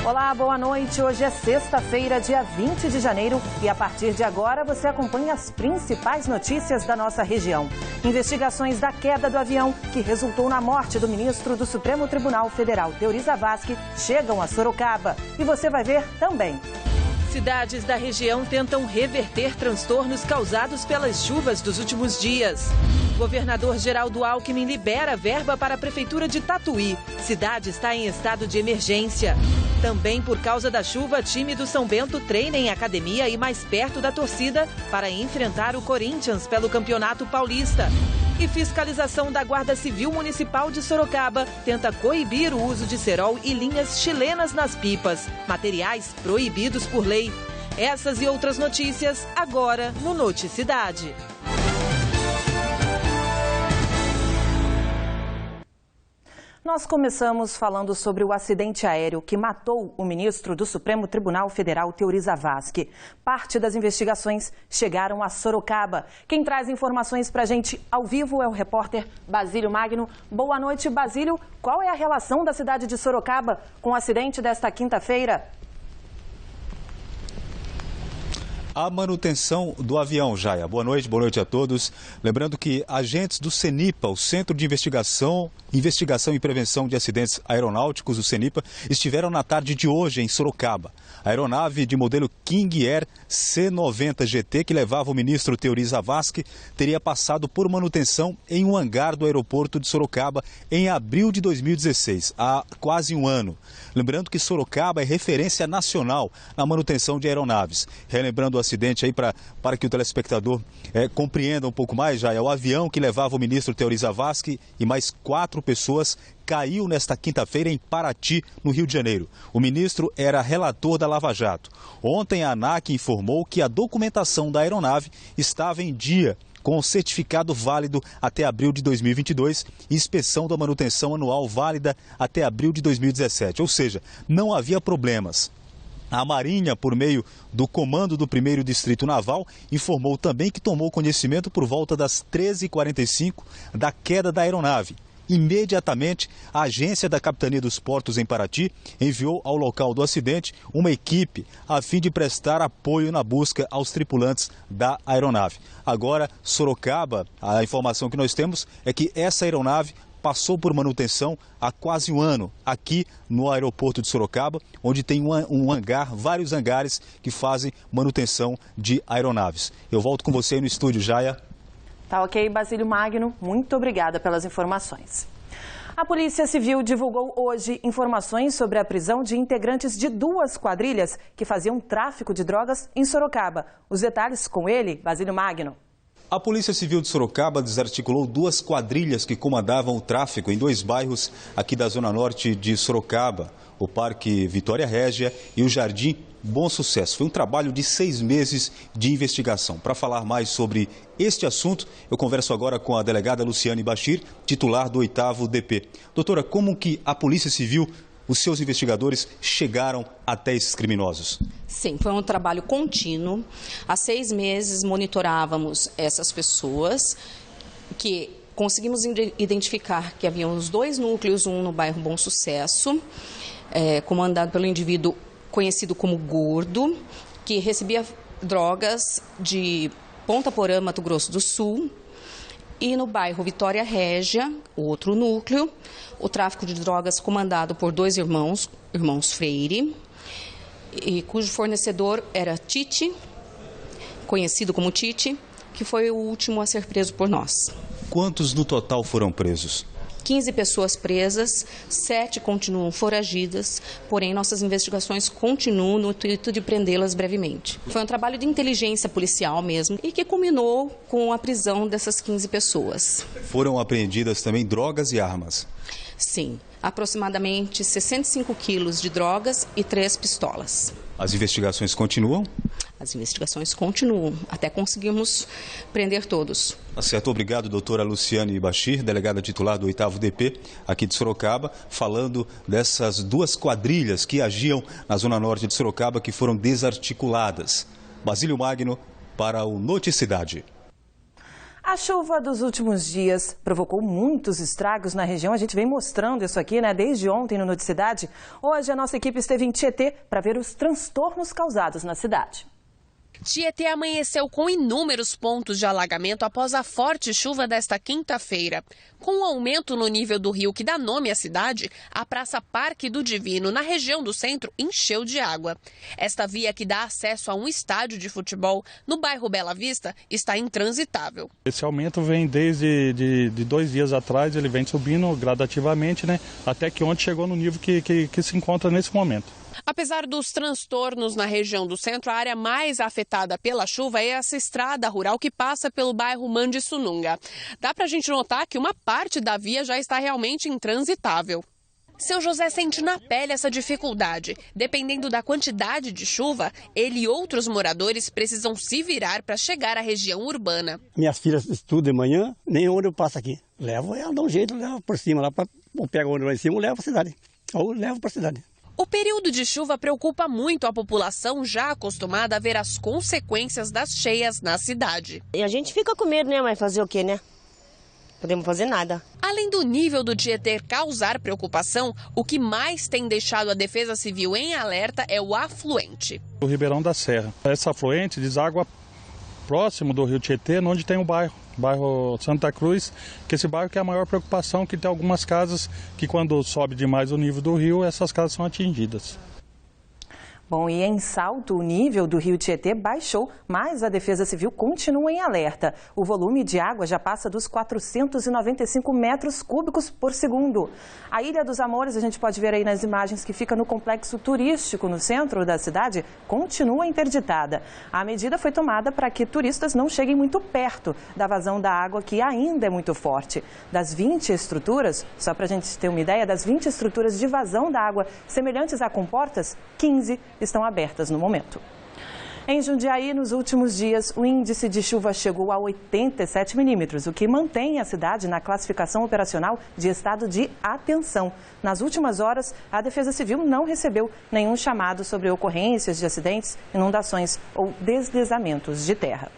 Olá, boa noite. Hoje é sexta-feira, dia 20 de janeiro e a partir de agora você acompanha as principais notícias da nossa região. Investigações da queda do avião que resultou na morte do ministro do Supremo Tribunal Federal, Teori Zavascki, chegam a Sorocaba e você vai ver também. Cidades da região tentam reverter transtornos causados pelas chuvas dos últimos dias. Governador Geraldo Alckmin libera verba para a Prefeitura de Tatuí. Cidade está em estado de emergência. Também por causa da chuva, time do São Bento treina em academia e mais perto da torcida para enfrentar o Corinthians pelo Campeonato Paulista. E fiscalização da Guarda Civil Municipal de Sorocaba tenta coibir o uso de cerol e linhas chilenas nas pipas, materiais proibidos por lei. Essas e outras notícias agora no Noticidade. Nós começamos falando sobre o acidente aéreo que matou o ministro do Supremo Tribunal Federal, Teori Zavascki. Parte das investigações chegaram a Sorocaba. Quem traz informações para a gente ao vivo é o repórter Basílio Magno. Boa noite, Basílio. Qual é a relação da cidade de Sorocaba com o acidente desta quinta-feira? A manutenção do avião, Jaia. Boa noite a todos. Lembrando que agentes do CENIPA, o Centro de Investigação e Prevenção de Acidentes Aeronáuticos, o CENIPA, estiveram na tarde de hoje em Sorocaba. A aeronave de modelo King Air C-90 GT, que levava o ministro Teori Zavascki, teria passado por manutenção em um hangar do aeroporto de Sorocaba em abril de 2016, há quase um ano. Lembrando que Sorocaba é referência nacional na manutenção de aeronaves. Relembrando o acidente aí para que o telespectador compreenda um pouco mais, já é o avião que levava o ministro Teori Zavascki e mais 4 pessoas caiu nesta quinta-feira em Paraty, no Rio de Janeiro. O ministro era relator da Lava Jato. Ontem a ANAC informou que a documentação da aeronave estava em dia com o certificado válido até abril de 2022 e inspeção da manutenção anual válida até abril de 2017. Ou seja, não havia problemas. A Marinha, por meio do comando do 1º Distrito Naval, informou também que tomou conhecimento por volta das 13h45 da queda da aeronave. Imediatamente, a agência da Capitania dos Portos em Paraty enviou ao local do acidente uma equipe a fim de prestar apoio na busca aos tripulantes da aeronave. Agora, Sorocaba, a informação que nós temos é que essa aeronave passou por manutenção há quase um ano aqui no aeroporto de Sorocaba, onde tem um hangar, vários hangares que fazem manutenção de aeronaves. Eu volto com você aí no estúdio, Jaia. Tá ok, Basílio Magno. Muito obrigada pelas informações. A Polícia Civil divulgou hoje informações sobre a prisão de integrantes de 2 quadrilhas que faziam tráfico de drogas em Sorocaba. Os detalhes com ele, Basílio Magno. A Polícia Civil de Sorocaba desarticulou 2 quadrilhas que comandavam o tráfico em 2 bairros aqui da zona norte de Sorocaba, o Parque Vitória Régia e o Jardim Bom Sucesso. Foi um trabalho de 6 meses de investigação. Para falar mais sobre este assunto, eu converso agora com a delegada Luciane Bachir, titular do 8º DP. Doutora, como que a Polícia Civil, os seus investigadores, chegaram até esses criminosos? Sim, foi um trabalho contínuo. Há 6 meses monitorávamos essas pessoas que conseguimos identificar que haviam os 2 núcleos, um no bairro Bom Sucesso, comandado pelo indivíduo conhecido como Gordo, que recebia drogas de Ponta Porã, Mato Grosso do Sul, e no bairro Vitória Régia, outro núcleo, o tráfico de drogas comandado por 2 irmãos Freire, e cujo fornecedor era Tite, conhecido como Tite, que foi o último a ser preso por nós. Quantos no total foram presos? 15 pessoas presas, 7 continuam foragidas, porém nossas investigações continuam no intuito de prendê-las brevemente. Foi um trabalho de inteligência policial mesmo e que culminou com a prisão dessas 15 pessoas. Foram apreendidas também drogas e armas? Sim, aproximadamente 65 quilos de drogas e 3 pistolas. As investigações continuam? As investigações continuam, até conseguirmos prender todos. Tá certo, obrigado, doutora Luciane Bachir, delegada titular do 8º DP, aqui de Sorocaba, falando dessas 2 quadrilhas que agiam na zona norte de Sorocaba, que foram desarticuladas. Basílio Magno, para o Noticidade. A chuva dos últimos dias provocou muitos estragos na região. A gente vem mostrando isso aqui, né, desde ontem no Noticidade. Hoje a nossa equipe esteve em Tietê para ver os transtornos causados na cidade. Tietê amanheceu com inúmeros pontos de alagamento após a forte chuva desta quinta-feira. Com o aumento no nível do rio que dá nome à cidade, a Praça Parque do Divino, na região do centro, encheu de água. Esta via que dá acesso a um estádio de futebol no bairro Bela Vista está intransitável. Esse aumento vem desde de 2 dias atrás, ele vem subindo gradativamente, né? Até que ontem chegou no nível que se encontra nesse momento. Apesar dos transtornos na região do centro, a área mais afetada pela chuva é essa estrada rural que passa pelo bairro Mandissununga. Dá pra gente notar que uma parte da via já está realmente intransitável. Seu José sente na pele essa dificuldade. Dependendo da quantidade de chuva, ele e outros moradores precisam se virar para chegar à região urbana. Minhas filhas estudam de manhã, nem onde eu passo aqui. Levo ela, dá um jeito, levo por cima, lá ou pego onde lá em cima, ou levo para a cidade. Ou levo para a cidade. O período de chuva preocupa muito a população já acostumada a ver as consequências das cheias na cidade. E a gente fica com medo, né? Mas fazer o quê, né? Podemos fazer nada. Além do nível do Tietê causar preocupação, o que mais tem deixado a Defesa Civil em alerta é o afluente. O Ribeirão da Serra. Essa afluente deságua próximo do rio Tietê, onde tem o bairro Santa Cruz, que esse bairro que é a maior preocupação, que tem algumas casas que quando sobe demais o nível do rio, essas casas são atingidas. Bom, e em Salto, o nível do rio Tietê baixou, mas a Defesa Civil continua em alerta. O volume de água já passa dos 495 metros cúbicos por segundo. A Ilha dos Amores, a gente pode ver aí nas imagens que fica no complexo turístico no centro da cidade, continua interditada. A medida foi tomada para que turistas não cheguem muito perto da vazão da água, que ainda é muito forte. Das 20 estruturas, só para a gente ter uma ideia, das 20 estruturas de vazão da água semelhantes a comportas, 15 estão abertas no momento. Em Jundiaí, nos últimos dias, o índice de chuva chegou a 87 milímetros, o que mantém a cidade na classificação operacional de estado de atenção. Nas últimas horas, a Defesa Civil não recebeu nenhum chamado sobre ocorrências de acidentes, inundações ou deslizamentos de terra.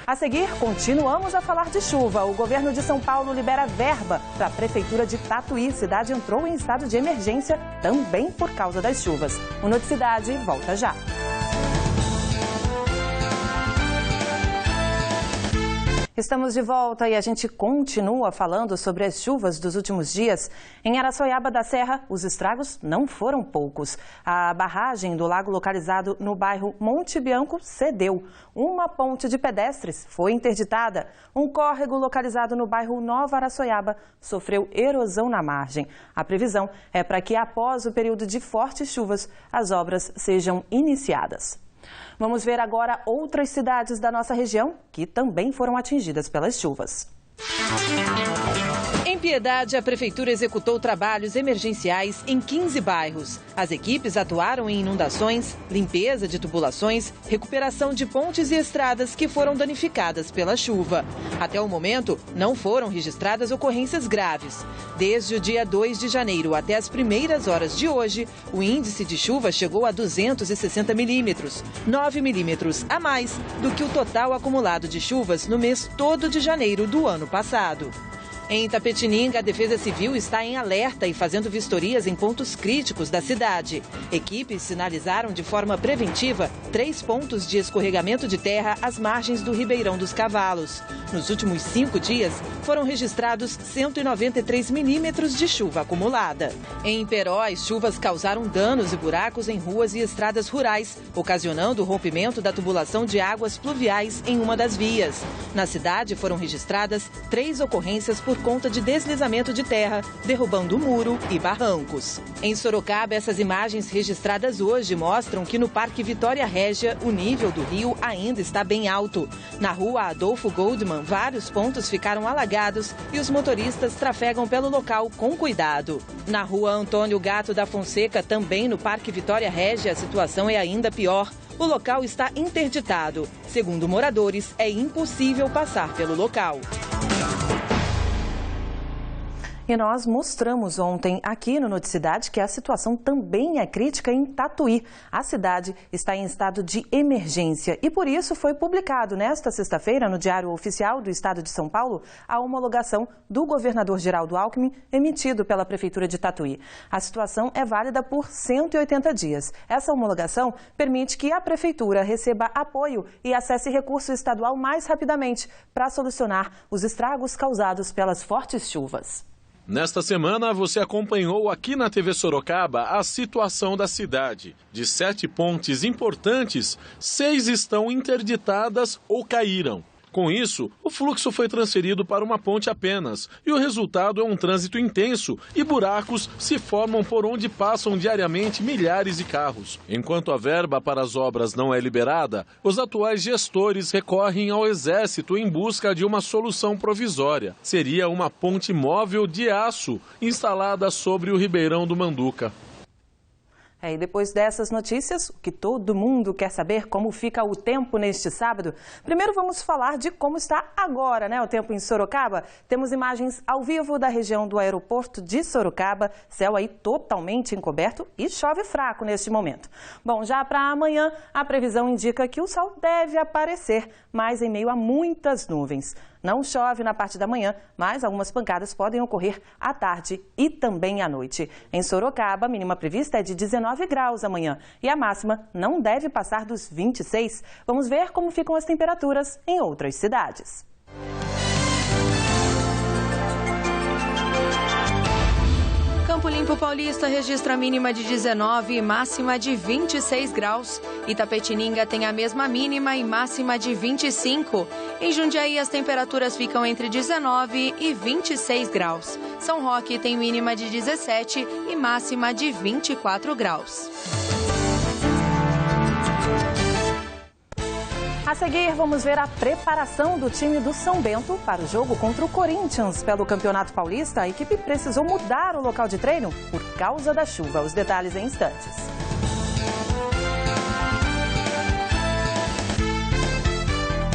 A seguir, continuamos a falar de chuva. O governo de São Paulo libera verba para a prefeitura de Tatuí. Cidade entrou em estado de emergência também por causa das chuvas. O Noticidade volta já. Estamos de volta e a gente continua falando sobre as chuvas dos últimos dias. Em Araçoiaba da Serra, os estragos não foram poucos. A barragem do lago localizado no bairro Monte Bianco cedeu. Uma ponte de pedestres foi interditada. Um córrego localizado no bairro Nova Araçoiaba sofreu erosão na margem. A previsão é para que após o período de fortes chuvas, as obras sejam iniciadas. Vamos ver agora outras cidades da nossa região que também foram atingidas pelas chuvas. Em Piedade, a Prefeitura executou trabalhos emergenciais em 15 bairros. As equipes atuaram em inundações, limpeza de tubulações, recuperação de pontes e estradas que foram danificadas pela chuva. Até o momento, não foram registradas ocorrências graves. Desde o dia 2 de janeiro até as primeiras horas de hoje, o índice de chuva chegou a 260 milímetros, 9 milímetros a mais do que o total acumulado de chuvas no mês todo de janeiro do ano passado. Em Itapetininga, a Defesa Civil está em alerta e fazendo vistorias em pontos críticos da cidade. Equipes sinalizaram de forma preventiva 3 pontos de escorregamento de terra às margens do Ribeirão dos Cavalos. Nos últimos 5 dias, foram registrados 193 milímetros de chuva acumulada. Em Imperó, as chuvas causaram danos e buracos em ruas e estradas rurais, ocasionando o rompimento da tubulação de águas pluviais em uma das vias. Na cidade, foram registradas 3 ocorrências por conta de deslizamento de terra, derrubando muro e barrancos. Em Sorocaba, essas imagens registradas hoje mostram que no Parque Vitória Régia, o nível do rio ainda está bem alto. Na rua Adolfo Goldman, vários pontos ficaram alagados e os motoristas trafegam pelo local com cuidado. Na rua Antônio Gato da Fonseca, também no Parque Vitória Régia, a situação é ainda pior. O local está interditado. Segundo moradores, é impossível passar pelo local. E nós mostramos ontem aqui no Noticidade que a situação também é crítica em Tatuí. A cidade está em estado de emergência e por isso foi publicado nesta sexta-feira no Diário Oficial do Estado de São Paulo a homologação do governador Geraldo Alckmin emitido pela Prefeitura de Tatuí. A situação é válida por 180 dias. Essa homologação permite que a Prefeitura receba apoio e acesse recurso estadual mais rapidamente para solucionar os estragos causados pelas fortes chuvas. Nesta semana, você acompanhou aqui na TV Sorocaba a situação da cidade. De 7 pontes importantes, 6 estão interditadas ou caíram. Com isso, o fluxo foi transferido para uma ponte apenas e o resultado é um trânsito intenso e buracos se formam por onde passam diariamente milhares de carros. Enquanto a verba para as obras não é liberada, os atuais gestores recorrem ao Exército em busca de uma solução provisória. Seria uma ponte móvel de aço instalada sobre o Ribeirão do Manduca. E depois dessas notícias, o que todo mundo quer saber, como fica o tempo neste sábado. Primeiro vamos falar de como está agora, o tempo em Sorocaba. Temos imagens ao vivo da região do aeroporto de Sorocaba, céu aí totalmente encoberto e chove fraco neste momento. Bom, já para amanhã, a previsão indica que o sol deve aparecer, mas em meio a muitas nuvens. Não chove na parte da manhã, mas algumas pancadas podem ocorrer à tarde e também à noite. Em Sorocaba, a mínima prevista é de 19 graus amanhã e a máxima não deve passar dos 26. Vamos ver como ficam as temperaturas em outras cidades. Campo Limpo Paulista registra mínima de 19 e máxima de 26 graus. Itapetininga tem a mesma mínima e máxima de 25. Em Jundiaí, as temperaturas ficam entre 19 e 26 graus. São Roque tem mínima de 17 e máxima de 24 graus. A seguir, vamos ver a preparação do time do São Bento para o jogo contra o Corinthians pelo Campeonato Paulista. A equipe precisou mudar o local de treino por causa da chuva. Os detalhes em instantes.